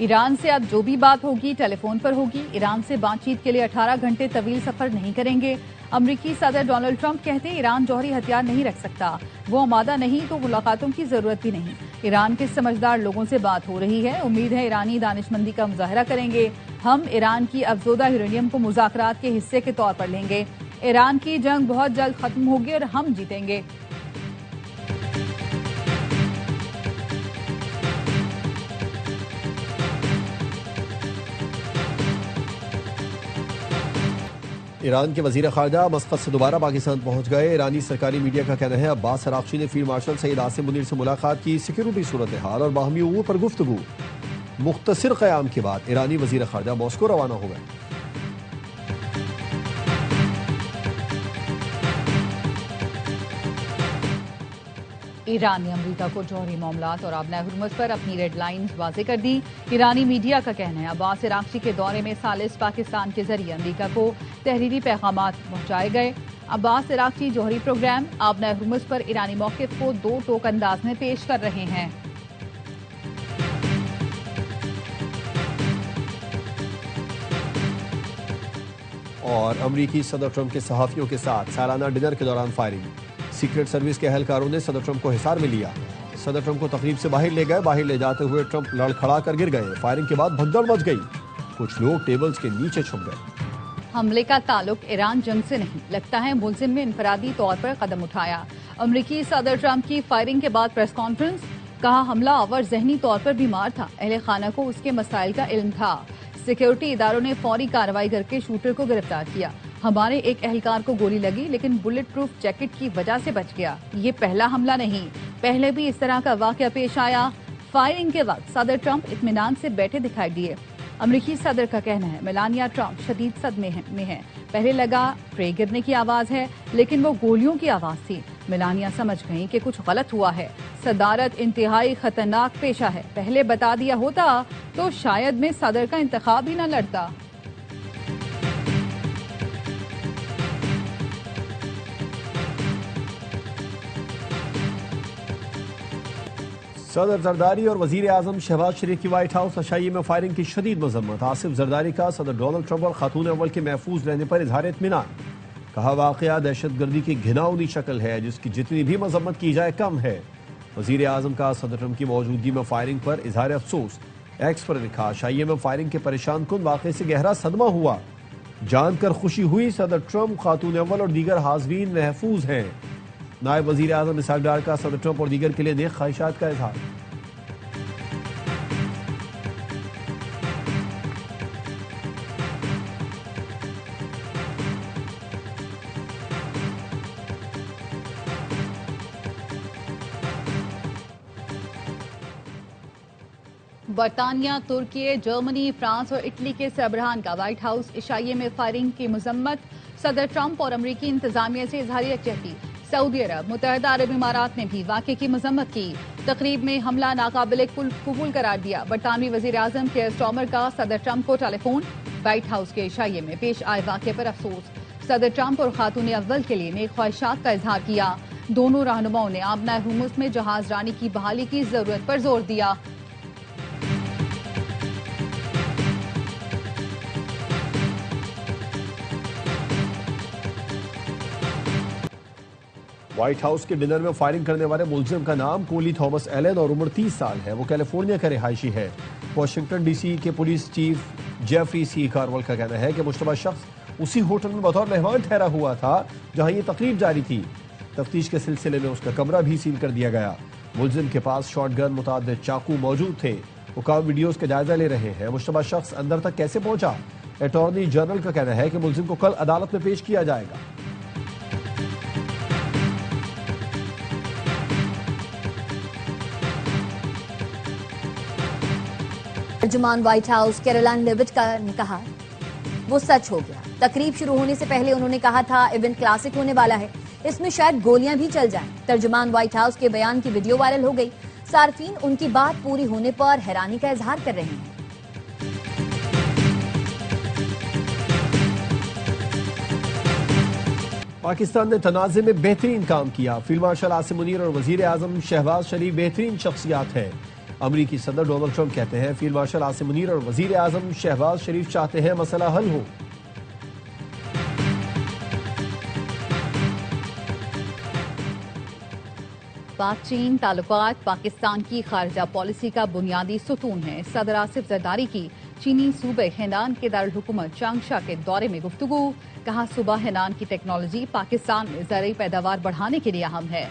ایران سے اب جو بھی بات ہوگی ٹیلی فون پر ہوگی۔ ایران سے بات چیت کے لیے 18 گھنٹے طویل سفر نہیں کریں گے۔ امریکی صدر ڈونلڈ ٹرمپ کہتے ہیں ایران جوہری ہتھیار نہیں رکھ سکتا، وہ آمادہ نہیں تو ملاقاتوں کی ضرورت بھی نہیں۔ ایران کے سمجھدار لوگوں سے بات ہو رہی ہے، امید ہے ایرانی دانش مندی کا مظاہرہ کریں گے۔ ہم ایران کی افزودہ یورینیم کو مذاکرات کے حصے کے طور پر لیں گے۔ ایران کی جنگ بہت جلد ختم ہوگی اور ہم جیتیں گے۔ ایران کے وزیر خارجہ مسقط سے دوبارہ پاکستان پہنچ گئے۔ ایرانی سرکاری میڈیا کا کہنا ہے عباس عراقچی نے فیلڈ مارشل سعید عاصم منیر سے ملاقات کی، سیکیورٹی صورتحال اور باہمی امور پر گفتگو۔ مختصر قیام کے بعد ایرانی وزیر خارجہ ماسکو روانہ ہو گئے۔ ایران نے امریکہ کو جوہری معاملات اور آبنائے ہرمز پر اپنی ریڈ لائنز واضح کر دی۔ ایرانی میڈیا کا کہنا ہے عباس عراقچی کے دورے میں ثالث پاکستان کے ذریعے امریکہ کو تحریری پیغامات پہنچائے گئے۔ عباس عراقچی جوہری پروگرام آبنائے ہرمز پر ایرانی موقف کو دو ٹوک انداز میں پیش کر رہے ہیں۔ اور امریکی صدر ٹرمپ کے صحافیوں کے ساتھ سالانہ ڈنر کے دوران فائرنگ، سیکرٹ سروس کے اہلکاروں نے صدر ٹرمپ کو حصار میں لیا۔ صدر ٹرمپ کو تقریب سے باہر لے گئے، باہر لے جاتے ہوئے ٹرمپ لڑکھڑا کر گر گئے۔ فائرنگ کے بعد بھگدڑ مچ گئی، کچھ لوگ ٹیبلز کے نیچے چھپ گئے۔ حملے کا تعلق ایران جنگ سے نہیں، لگتا ہے ملزم نے انفرادی طور پر قدم اٹھایا۔ امریکی صدر ٹرمپ کی فائرنگ کے بعد پریس کانفرنس، کہا حملہ آور ذہنی طور پر بیمار تھا، اہل خانہ کو اس کے مسائل کا علم تھا۔ سیکیورٹی اداروں نے فوری کارروائی کر کے شوٹر کو گرفتار کیا۔ ہمارے ایک اہلکار کو گولی لگی لیکن بلٹ پروف جیکٹ کی وجہ سے بچ گیا۔ یہ پہلا حملہ نہیں، پہلے بھی اس طرح کا واقعہ پیش آیا۔ فائرنگ کے وقت صدر ٹرمپ اطمینان سے بیٹھے دکھائی دیے۔ امریکی صدر کا کہنا ہے میلانیا ٹرمپ شدید صدمے میں ہیں، پہلے لگا ٹرے گرنے کی آواز ہے لیکن وہ گولیوں کی آواز تھی۔ میلانیا سمجھ گئیں کہ کچھ غلط ہوا ہے، صدارت انتہائی خطرناک پیشہ ہے، پہلے بتا دیا ہوتا تو شاید میں صدر کا انتخاب ہی نہ لڑتا۔ صدر زرداری اور وزیر اعظم شہباز شریف کی وائٹ ہاؤس عشائیے میں فائرنگ کی شدید مذمت۔ آصف زرداری کا صدر ڈونلڈ ٹرمپ اور خاتون اول کے محفوظ رہنے پر اظہار اطمینان، کہا واقعہ دہشت گردی کی گھناؤنی شکل ہے جس کی جتنی بھی مذمت کی جائے کم ہے۔ وزیر اعظم کا صدر ٹرمپ کی موجودگی میں فائرنگ پر اظہار افسوس، ایکس پر لکھا عشائیے میں فائرنگ کے پریشان کن واقعے سے گہرا صدمہ ہوا، جان کر خوشی ہوئی صدر ٹرمپ، خاتون اول اور دیگر حاضرین محفوظ ہیں۔ نائب وزیر اعظم اسحاق ڈار کا صدر ٹرمپ اور دیگر کے لیے نیک خواہشات کا اظہار۔ برطانیہ، ترکی، جرمنی، فرانس اور اٹلی کے سربراہان کا وائٹ ہاؤس عشائیے میں فائرنگ کی مذمت، صدر ٹرمپ اور امریکی انتظامیہ سے اظہار یکجہتی۔ سعودی عرب، متحدہ عرب امارات نے بھی واقعے کی مذمت کی، تقریب میں حملہ ناقابل قبول قرار دیا۔ برطانوی وزیر اعظم کیئر سٹارمر کا صدر ٹرمپ کو ٹیلی فون، وائٹ ہاؤس کے عشائیے میں پیش آئے واقعے پر افسوس، صدر ٹرمپ اور خاتون اول کے لیے نیک خواہشات کا اظہار کیا۔ دونوں رہنماؤں نے آبنائے ہرمز میں جہاز رانی کی بحالی کی ضرورت پر زور دیا۔ وائٹ ہاؤس کے ڈنر میں فائرنگ کرنے والے ملزم کا نام کولی تھامس ایلن اور عمر 30 سال ہے، وہ کیلیفورنیا کا رہائشی ہے۔ واشنگٹن ڈی سی کے پولیس چیف جیفری سی کارول کا کہنا ہے کہ مشتبہ شخص اسی ہوٹل میں بطور مہمان ٹھہرا ہوا تھا جہاں یہ تقریب جاری تھی۔ تفتیش کے سلسلے میں اس کا کمرہ بھی سیل کر دیا گیا۔ ملزم کے پاس شاٹ گن، متعدد چاقو موجود تھے۔ حکام ویڈیوز کا جائزہ لے رہے ہیں۔ مشتبہ شخص اندر تک کیسے پہنچا؟ اٹارنی جنرل کا کہنا ہے کہ ملزم کو کل عدالت میں پیش کیا جائے گا۔ ترجمان وائٹ ہاؤس کیرولائن لیوٹ نے کہا وہ سچ ہو گیا۔ تقریب شروع ہونے سے پہلے انہوں نے کہا تھا ایونٹ کلاسک ہونے والا ہے، اس میں شاید گولیاں بھی چل جائیں۔ ترجمان وائٹ ہاؤس کے بیان کی ویڈیو وائرل ہو گئی، صارفین ان کی بات پوری ہونے پر حیرانی کا اظہار کر رہے ہیں۔ پاکستان نے تنازع میں بہترین کام کیا، فیلڈ مارشل عاصم منیر اور وزیر اعظم شہباز شریف بہترین شخصیات ہیں۔ امریکی صدر ڈونلڈ ٹرمپ کہتے ہیں فیلڈ مارشل عاصم منیر اور وزیر اعظم شہباز شریف چاہتے ہیں مسئلہ حل ہو۔ پاک چین تعلقات پاکستان کی خارجہ پالیسی کا بنیادی ستون ہے۔ صدر آصف زرداری کی چینی صوبے ہینان کے دارالحکومت چانگشا کے دورے میں گفتگو، کہا صوبہ ہینان کی ٹیکنالوجی پاکستان میں زرعی پیداوار بڑھانے کے لیے اہم ہے۔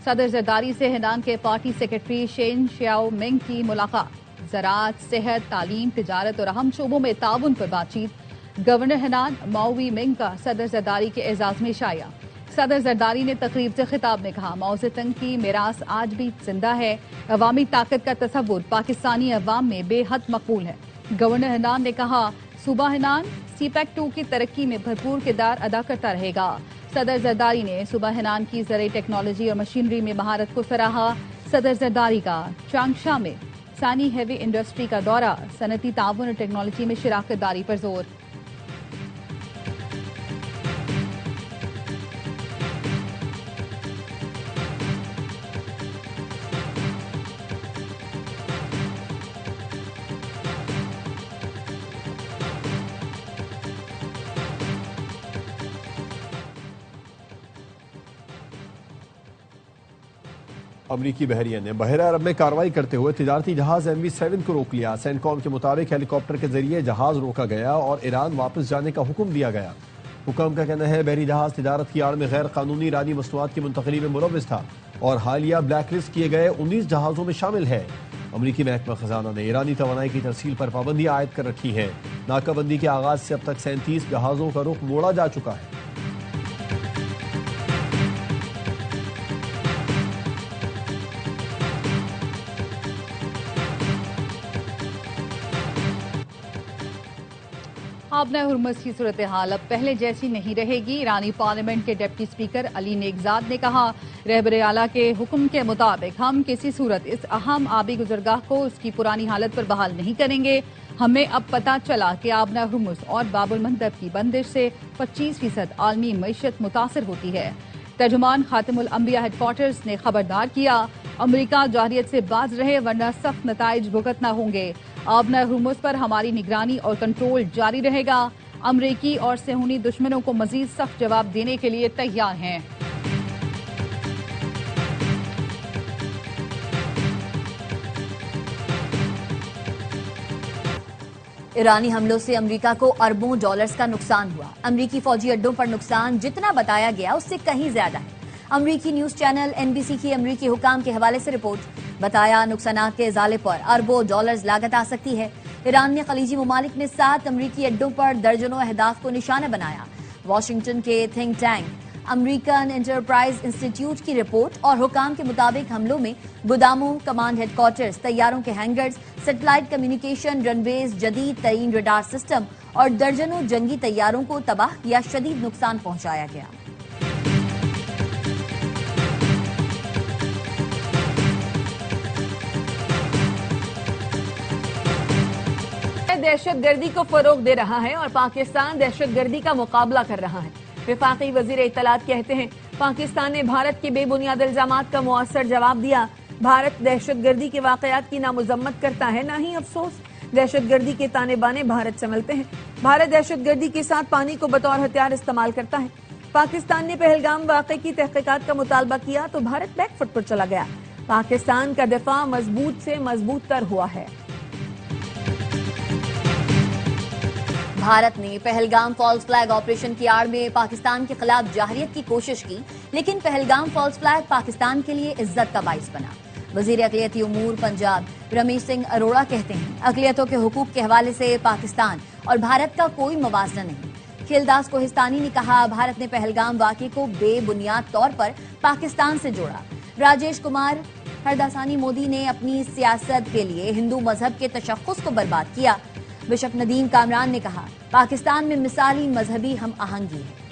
صدر زرداری سے ہینان کے پارٹی سیکرٹری شین شیاؤ منگ کی ملاقات، زراعت، صحت، تعلیم، تجارت اور اہم شعبوں میں تعاون پر بات چیت۔ گورنر ہینان ماؤ وی منگ کا صدر زرداری کے اعزاز میں شائع۔ صدر زرداری نے تقریب سے خطاب میں کہا ماؤ سے تنگ کی میراث آج بھی زندہ ہے، عوامی طاقت کا تصور پاکستانی عوام میں بے حد مقبول ہے۔ گورنر ہینان نے کہا صوبہ ہینان سی پیک 2 کی ترقی میں بھرپور کردار ادا کرتا رہے گا۔ صدر زرداری نے صوبہ ہینان کی زرعی ٹیکنالوجی اور مشینری میں مہارت کو سراہا۔ صدر زرداری کا چانگشا میں ثانی ہیوی انڈسٹری کا دورہ، صنعتی تعاون اور ٹیکنالوجی میں شراکت داری پر زور۔ امریکی بحریہ نے بحیرہ عرب میں کارروائی کرتے ہوئے تجارتی جہاز MV7 کو روک لیا۔ سینکوم کے مطابق ہیلی کاپٹر کے ذریعے جہاز روکا گیا اور ایران واپس جانے کا حکم دیا گیا۔ حکام کا کہنا ہے بحری جہاز تجارت کی آڑ میں غیر قانونی ایرانی مصنوعات کی منتقلی میں ملوث تھا اور حالیہ بلیک لسٹ کیے گئے 19 جہازوں میں شامل ہے۔ امریکی محکمہ خزانہ نے ایرانی توانائی کی ترسیل پر پابندیاں عائد کر رکھی ہیں۔ ناکہ بندی کے آغاز سے اب تک 37 جہازوں کا رخ موڑا جا چکا ہے۔ آبنہ ہرمز کی صورتحال اب پہلے جیسی نہیں رہے گی۔ ایرانی پارلیمنٹ کے ڈپٹی اسپیکر علی نیکزاد نے کہا رہبر اعلیٰ کے حکم کے مطابق ہم کسی صورت اس اہم آبی گزرگاہ کو اس کی پرانی حالت پر بحال نہیں کریں گے۔ ہمیں اب پتہ چلا کہ آبنہ ہرمز اور باب المندب کی بندش سے 25% عالمی معیشت متاثر ہوتی ہے۔ ترجمان خاتم الانبیاء ہیڈ کوارٹرز نے خبردار کیا امریکہ جوہریت سے باز رہے ورنہ سخت نتائج بھگتنا ہوں گے۔ آبنہ ہرمز پر ہماری نگرانی اور کنٹرول جاری رہے گا۔ امریکی اور صہیونی دشمنوں کو مزید سخت جواب دینے کے لیے تیار ہیں۔ ایرانی حملوں سے امریکہ کو اربوں ڈالرز کا نقصان ہوا۔ امریکی فوجی اڈوں پر نقصان جتنا بتایا گیا اس سے کہیں زیادہ ہے۔ امریکی نیوز چینل NBC کی امریکی حکام کے حوالے سے رپورٹ، بتایا نقصانات کے ازالے پر اربوں ڈالرز لاگت آ سکتی ہے۔ ایران نے خلیجی ممالک میں 7 امریکی اڈوں پر درجنوں اہداف کو نشانہ بنایا۔ واشنگٹن کے think tank American enterprise institute کی رپورٹ اور حکام کے مطابق حملوں میں گوداموں، کمانڈ ہیڈ کوارٹرز، طیاروں کے ہینگرز، سیٹلائٹ کمیونیکیشن رن ویز، جدید ترین ریڈار سسٹم اور درجنوں جنگی طیاروں کو تباہ یا شدید نقصان پہنچایا گیا۔ دہشت گردی کو فروغ دے رہا ہے اور پاکستان دہشت گردی کا مقابلہ کر رہا ہے۔ وفاقی وزیر اطلاعات کہتے ہیں پاکستان نے بھارت کے بے بنیاد الزامات کا مؤثر جواب دیا۔ بھارت دہشت گردی کے واقعات کی نہ مذمت کرتا ہے نہ ہی افسوس۔ دہشت گردی کے تانے بانے بھارت سنبھلتے ہیں۔ بھارت دہشت گردی کے ساتھ پانی کو بطور ہتھیار استعمال کرتا ہے۔ پاکستان نے پہلگام واقعے کی تحقیقات کا مطالبہ کیا تو بھارت بیک فٹ پر چلا گیا۔ پاکستان کا دفاع مضبوط سے مضبوط تر ہوا ہے۔ بھارت نے پہلگام فالس فلیگ آپریشن کی آڑ میں پاکستان کے خلاف جارحیت کی کوشش کی، لیکن پہلگام فالس فلیگ پاکستان کے لیے عزت کا باعث بنا۔ وزیر اقلیتی امور پنجاب رمیش سنگھ اروڑا کہتے ہیں اقلیتوں کے حقوق کے حوالے سے پاکستان اور بھارت کا کوئی موازنہ نہیں۔ کھیلداس کوہستانی نے کہا بھارت نے پہلگام واقعے کو بے بنیاد طور پر پاکستان سے جوڑا۔ راجیش کمار ہرداسانی مودی نے اپنی سیاست کے لیے ہندو مذہب کے تشخص کو برباد کیا۔ بشپ ندیم کامران نے کہا پاکستان میں مثالی مذہبی ہم آہنگی ہے۔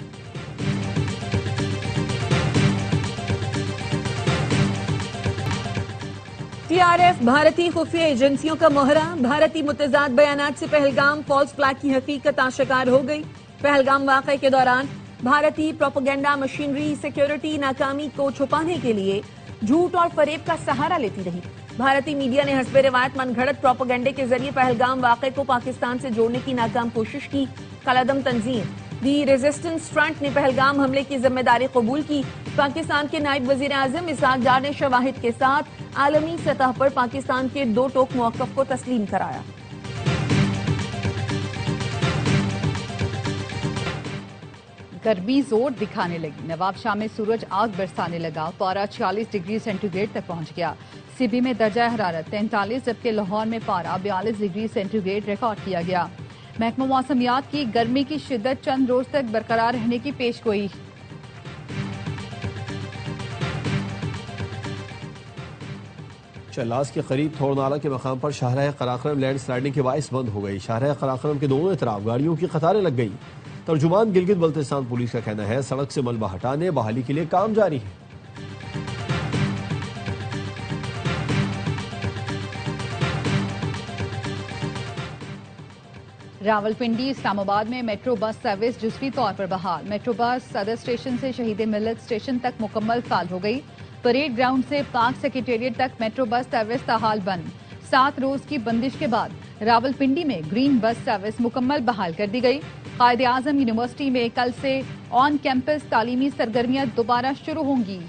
TRF بھارتی خفیہ ایجنسیوں کا مہرہ، بھارتی متضاد بیانات سے پہلگام فالس فلیگ کی حقیقت آشکار ہو گئی۔ پہلگام واقعے کے دوران بھارتی پروپیگنڈا مشینری سیکیورٹی ناکامی کو چھپانے کے لیے جھوٹ اور فریب کا سہارا لیتی رہی۔ بھارتی میڈیا نے حسب روایت من گھڑت پروپیگنڈے کے ذریعے پہلگام واقعے کو پاکستان سے جوڑنے کی ناکام کوشش کی. کالعدم تنظیم دی ریزسٹنس فرنٹ نے پہلگام حملے کی ذمہ داری قبول کی. پاکستان کے نائب وزیر اعظم اسحاق ڈار نے شواہد کے ساتھ عالمی سطح پر پاکستان کے 2 ٹوک موقف کو تسلیم کرایا. گرمی زور دکھانے لگی. نواب شاہ میں سورج آگ برسانے لگا. پارہ 46 ڈگری سینٹی گریڈ تک پہنچ گیا. سبی میں درجہ حرارت 43 جبکہ لاہور میں پارہ 42 ڈگری سینٹی گریڈ ریکارڈ کیا گیا. محکمہ موسمیات کی گرمی کی شدت چند روز تک برقرار رہنے کی پیش گوئی. چلاس کے قریب تھوڑ نالہ کے مقام پر شاہراہ قراقرم لینڈ سلائڈنگ کے باعث بند ہو گئی. شاہراہ قراقرم کے دونوں اطراف گاڑیوں کی قطاریں لگ گئی. ترجمان گلگت بلتستان پولیس کا کہنا ہے سڑک سے ملبہ ہٹانے بحالی کے لیے کام جاری ہے. راولپنڈی اسلام آباد میں میٹرو بس سروس جزوی طور پر بحال. میٹرو بس صدر اسٹیشن سے شہید ملت اسٹیشن تک مکمل فعال ہو گئی. پریڈ گراؤنڈ سے پاک سیکریٹریٹ تک میٹرو بس سروس تاحال بند. 7 روز کی بندش کے بعد راولپنڈی میں گرین بس سروس مکمل بحال کر دی گئی. قائد اعظم یونیورسٹی میں کل سے آن کیمپس تعلیمی سرگرمیاں دوبارہ شروع ہوں گی.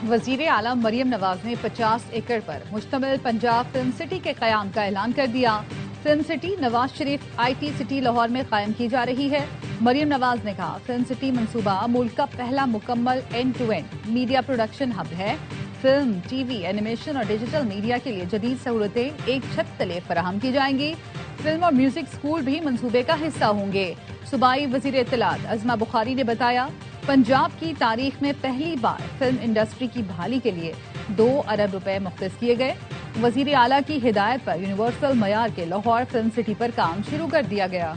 وزیر اعلیٰ مریم نواز نے 50 ایکڑ پر مشتمل پنجاب فلم سٹی کے قیام کا اعلان کر دیا. Film city Nawaz Sharif IT city Lahore میں قائم کی جا رہی ہے. مریم نواز نے کہا فلم سٹی منصوبہ ملک کا پہلا مکمل end to end media production hub ہے. فلم ٹی وی اینیمیشن اور ڈیجیٹل میڈیا کے لیے جدید سہولتیں ایک چھت تلے فراہم کی جائیں گی. فلم اور میوزک اسکول بھی منصوبے کا حصہ ہوں گے. صوبائی وزیر اطلاعات عظمہ بخاری نے بتایا پنجاب کی تاریخ میں پہلی بار فلم انڈسٹری کی بحالی کے لیے 2 ارب روپے مختص کیے گئے. وزیر اعلیٰ کی ہدایت پر یونیورسل معیار کے لاہور فلم سٹی پر کام شروع کر دیا گیا.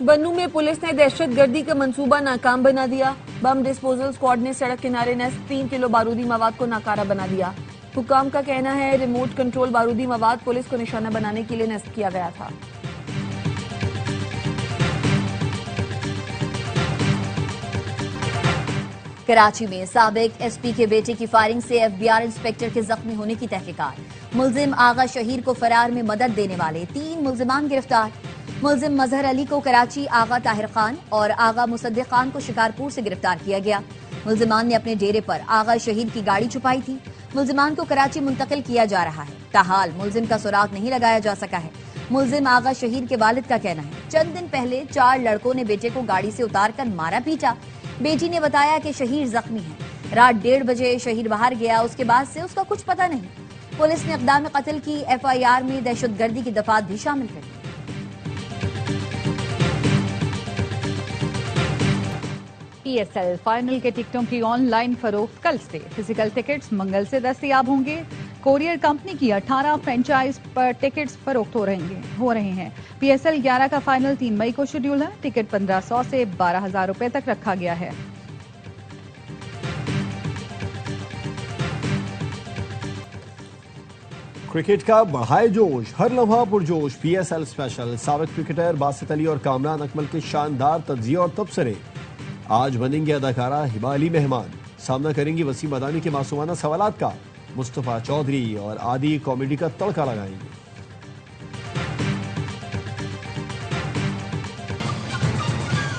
بنوں میں پولیس نے دہشت گردی کا منصوبہ ناکام بنا دیا. بم ڈسپوزل اسکواڈ نے سڑک کنارے نصب 3 کلو بارودی مواد کو ناکارہ بنا دیا. حکام کا کہنا ہے ریموٹ کنٹرول بارودی مواد پولیس کو نشانہ بنانے کے لیے نصب کیا گیا تھا. کراچی میں سابق SP کے بیٹے کی فائرنگ سے FBR انسپیکٹر کے زخمی ہونے کی تحقیقات. ملزم آغا شہیر کو فرار میں مدد دینے والے 3 ملزمان گرفتار. ملزم مظہر علی کو کراچی، آغا طاہر خان اور آغا مصدق خان کو شکارپور سے گرفتار کیا گیا. ملزمان نے اپنے ڈیرے پر آغا شہید کی گاڑی چھپائی تھی. ملزمان کو کراچی منتقل کیا جا رہا ہے. تاحال ملزم کا سراغ نہیں لگایا جا سکا ہے. ملزم آغا شہید کے والد کا کہنا ہے چند دن پہلے 4 لڑکوں نے بیٹے کو گاڑی سے اتار کر مارا پیٹا. بیٹی نے بتایا کہ شہیر زخمی ہے. رات 1:30 بجے شہیر باہر گیا، اس کے بعد سے اس کا کچھ پتہ نہیں. پولیس نے اقدام قتل کی. FIR میں دہشت گردی کی دفعات بھی شامل کر دی. PSL فائنل کے ٹکٹوں کی آن لائن فروخت کل سے. فزیکل ٹکٹس منگل سے دستیاب ہوں گے. کوریئر کمپنی کی 18 فرنچائز پر ٹکٹس فروخت ہو رہے ہیں. PSL 11 کا فائنل 3 مئی کو شیڈول ہے. ٹکٹ 1500 سے 12,000 روپے تک رکھا گیا ہے. کرکٹ کا بڑھائے جوش، ہر لمحہ پرجوش. PSL اسپیشل سابق کرکٹر باسط علی اور کامران اکمل کے شاندار تجزیے اور تبصرے. آج بنیں گے اداکارہ ہبہ علی مہمان. سامنا کریں گی وسیم مدانی کے معصومانہ سوالات کا. مصطفیٰ چودھری اور عادی کامیڈی کا تڑکا لگائیں گے.